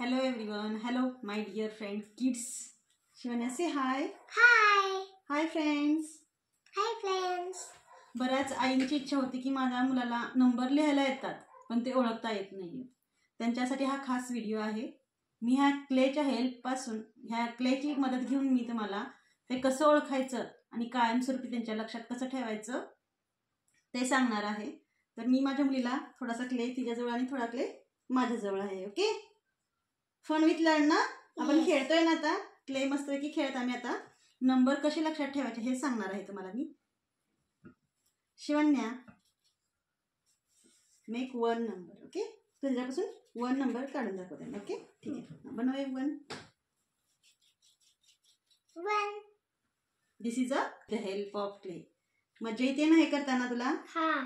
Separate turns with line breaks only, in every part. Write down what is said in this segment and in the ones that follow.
Hello everyone. Hello my dear friends, kids. Shivanya, say hi.
Hi.
Hi friends.
Hi friends.
बऱ्याच आईंची इच्छा होती की माझ्या मुलाला नंबर लिहायला येतात पण ते ओळखता येत नाही. त्यांच्यासाठी हा खास व्हिडिओ आहे. मी ह्या क्लेच्या हेल्पपासून ह्या क्लेची मदत घेऊन मी तुम्हाला ते कसं ओळखायचं आणि कायमस्वरूपी त्यांच्या लक्षात कसं ठेवायचं ते सांगणार आहे. तर मी माझ्या मुलीला थोडासा क्ले तिच्याजवळ आणि थोडा क्ले माझ्याजवळ आहे. ओके, फन विथ लर्न ना. आपण खेळतोय ना आता. क्ले मस्तपैकी खेळत आम्ही आता नंबर कसे लक्षात ठेवायचे हे सांगणार आहे तुम्हाला मी. Shivanya, make 1 number. ओके, तुझ्यापासून 1 नंबर काढून दाखव त्यांना. ओके, ठीक आहे. बनव 1. This is a the help of clay. मजा येते ना हे करताना तुला?
हा.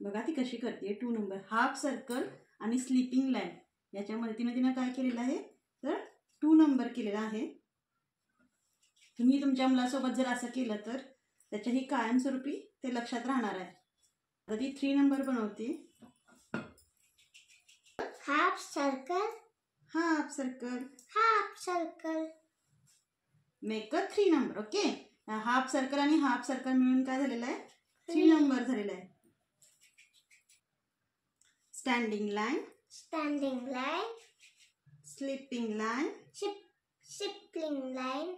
बघा ती कशी करते. 2 नंबर, हाफ सर्कल आणि स्लीपिंग लाईन याच्यामध्ये तिनं काय केलेलं आहे तर 2 नंबर केलेला आहे. तुम्ही तुमच्या मुलासोबत जर असं केलं तर त्याच्याही कायमस्वरूपी ते लक्षात राहणार आहे. आता ती 3 नंबर बनवते.
Half circle,
half circle,
half circle.
Make a 3 number. Okay, half circle आणि हाफ सर्कल मिळून काय झालेलं आहे 3 नंबर झालेला आहे. Standing line,
standing line,
sleeping line,
Shipling line.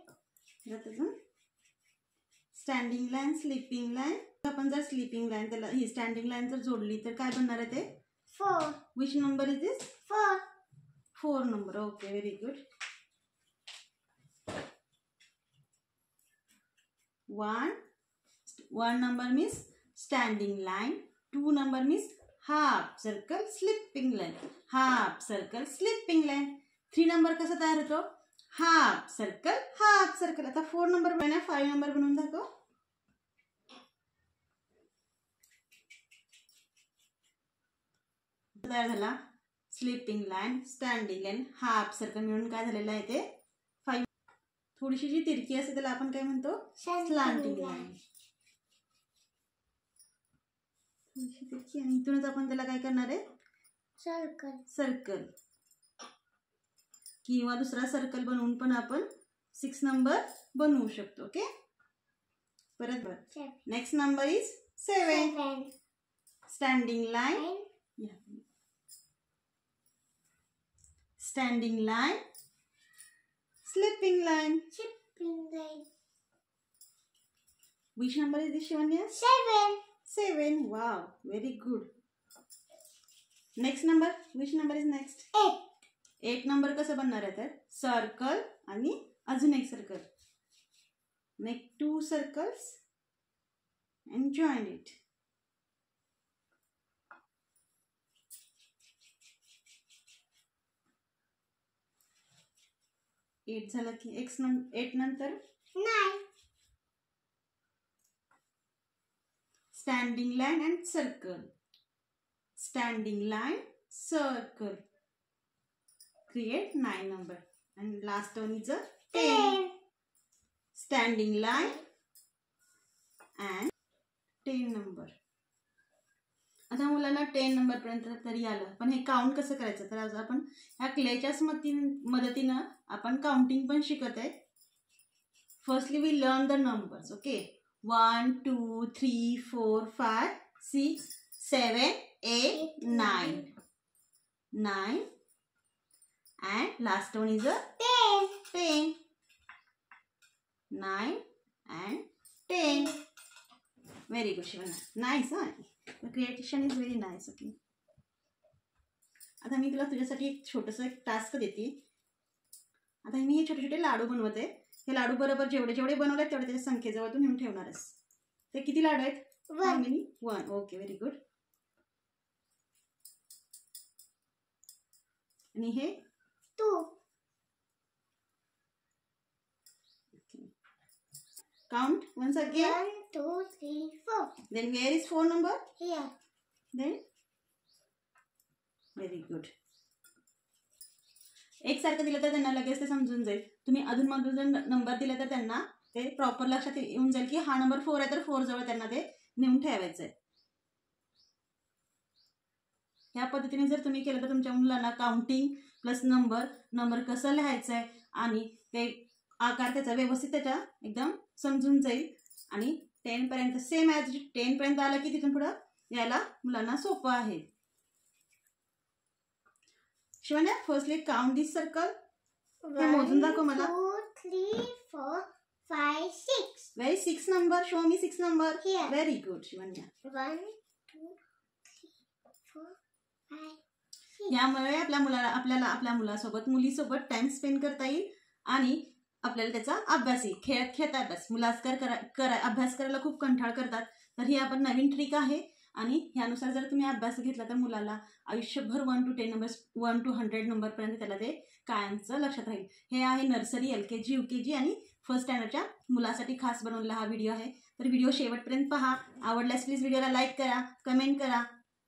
Standing line, sleeping line. आपण जर स्लीपिंग लाईन त्याला ही स्टँडिंग लाईन जर जोडली तर काय बनणार आहे ते
4.
Which number is this?
4.
4 number. Okay, very good. 1 number means standing line. 2 number means half circle slipping line. Half circle slipping line. 3 number कसा तयार होतो? Half circle, half circle. आता 4 नंबर बनवूया. 5 नंबर बनवून दाखव. तयार झाला sleeping line, standing line, half circle मिळून काय झालेलं आहे ते 5. थोडीशी जी तिरकी असते त्याला आपण काय म्हणतो? स्लॅंटिंग लाईन. तिरकी आणि इथूनच आपण त्याला काय करणार आहे
सर्कल.
सर्कल किंवा दुसरा सर्कल बनवून पण आपण 6 नंबर बनवू शकतो. ओके, परत बघ. Next number is 7. Standing line, standing line, sleeping line.
Shipling line.
Which number is this Shivanya? 7. Wow, very good. Next number, which number is next?
8.
8 नंबर कसं बनणार आहे तर सर्कल आणि अजून एक circle. Make 2 circles and join it. Eight झालं की 8 नंतर
9.
Standing line and circle. Standing line, circle. Create 9 number and last one is a 10. Standing line and 10 number. आता मुलांना 10 नंबर पर्यंत तरी आलं, पण हे काउंट कसं करायचं तर आज आपण ह्या क्लेच्याच मदतीनं आपण काउंटिंग पण शिकत आहे. Firstly we learn the numbers. Okay, 1 2 3 4 5 6 7 8 9 and last one is a 10. 9 and 10. Very good, Shivana. Nice, huh? The creation is very nice. Okay. आता मी तुला तुझ्यासाठी एक छोटंसं एक टास्क देते. आता मी हे छोटे छोटे लाडू बनवते. हे लाडू बरोबर जेवढे बनवले तेवढे त्याच्या संख्येजवळ तू नेऊन ठेवणारस. ते किती लाडू आहेत? 1. Okay, very good. आणि हे
2.
Count once again.
1 2 3 4.
Then where is 4 number?
Here.
Then very good. एक सारखं दिलं तर त्यांना लगेच ते समजून जाईल. तुम्ही अधूनमधून जर नंबर दिला तर त्यांना ते प्रॉपर लक्षात येऊन जाईल की हा नंबर 4 आहे तर 4 जवळ त्यांना ते नेऊन ठेवायचं आहे. ह्या पद्धतीने जर तुम्ही केलं तर तुमच्या मुलांना काउंटिंग प्लस नंबर कसं लिहायचं आहे आणि ते आकार त्याचा व्यवस्थित त्याच्या एकदम समजून जाईल आणि 10 पर्यंत सेम ॲज 10 पर्यंत आलं की तिथून पुढं यायला मुलांना सोपं आहे. शिवान्या, फर्स्टली काउंट दिस सर्कल. हे मोजून दाखव मला.
1 2 3 4 5 6.
Very 6 number. Show me 6 number.
Here.
Very good Shivanya.
1 2 3 4 5 6.
यामुळे आपल्या मुलासोबत मुलीसोबत टाइम स्पेंड करता येईल आणि आपल्याला त्याचा अभ्यास येईल. खेळत अभ्यास. मुलं अभ्यास करायला खूप कंटाळ करतात, तर ही आपण नवीन ट्रिक आहे आणि ह्यानुसार जर तुम्ही अभ्यास घेतला तर मुलाला आयुष्यभर 1 to 10 नंबर 1 to 100 नंबरपर्यंत त्याला ते कायमचं लक्षात राहील. हे आहे नर्सरी, LKG, UKG आणि फर्स्ट स्टँडर्डच्या मुलासाठी खास बनवलेला हा व्हिडिओ आहे. तर व्हिडिओ शेवटपर्यंत पहा. आवडल्यास प्लीज व्हिडिओला लाईक करा, कमेंट करा.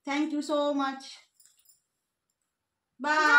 Thank you so much. बाय.